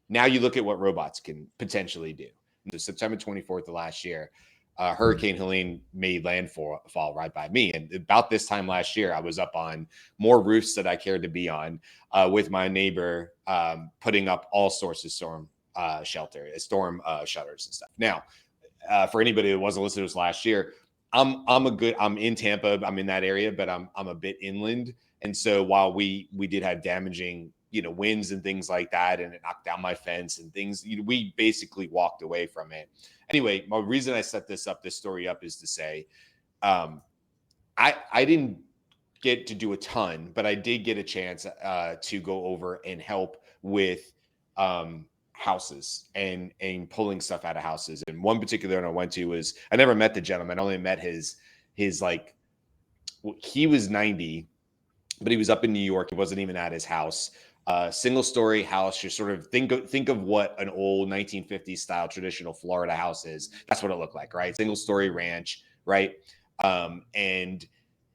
Now you look at what robots can potentially do. September 24th of last year, Hurricane Helene made landfall right by me. And about this time last year, I was up on more roofs that I cared to be on with my neighbor, putting up all sorts of storm storm shutters and stuff. Now, for anybody that wasn't listening to us last year, I'm in Tampa, I'm in that area, but I'm a bit inland. And so while we did have damaging, winds and things like that, and it knocked down my fence and things, we basically walked away from it. Anyway, my reason I set this story up is to say, I didn't get to do a ton, but I did get a chance to go over and help with houses and pulling stuff out of houses. And one particular one I went to was, I never met the gentleman. I only met his like, he was 90, but he was up in New York. He wasn't even at his house. Single story house. You sort of think of what an old 1950s style traditional Florida house is. That's what it looked like, right? Single story ranch, right? And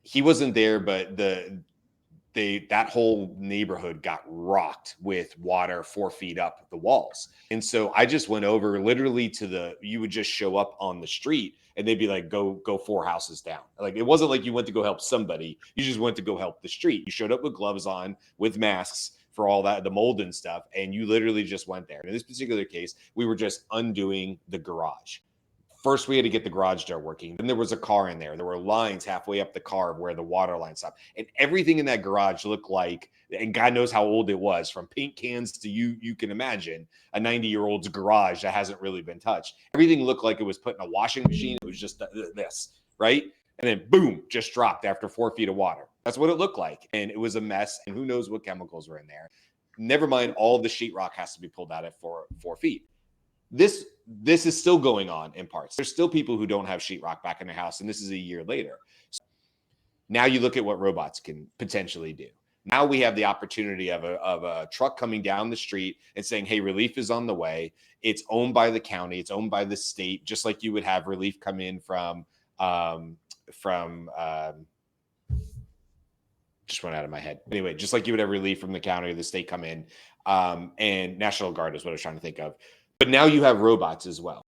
he wasn't there, but that whole neighborhood got rocked with water 4 feet up the walls. And so I just went over literally you would just show up on the street and they'd be like, go 4 houses down. Like, it wasn't like you went to go help somebody. You just went to go help the street. You showed up with gloves on, with masks for all that, the mold and stuff. And you literally just went there. In this particular case, we were just undoing the garage. First, we had to get the garage door working. Then there was a car in there. There were lines halfway up the car where the water line stopped. And everything in that garage looked like, and God knows how old it was, from paint cans to you can imagine a 90-year-old's garage that hasn't really been touched. Everything looked like it was put in a washing machine. It was just this, right? And then boom, just dropped after 4 feet of water. That's what it looked like. And it was a mess. And who knows what chemicals were in there. Never mind, all of the sheetrock has to be pulled out at 4 feet. This is still going on in parts. There's still people who don't have sheetrock back in their house, and this is a year later. So now you look at what robots can potentially do. Now we have the opportunity of a truck coming down the street and saying, hey, relief is on the way. It's owned by the county. It's owned by the state, just like you would have relief come in from just went out of my head. Anyway, just like you would have relief from the county or the state come in, and National Guard is what I was trying to think of. But now you have robots as well.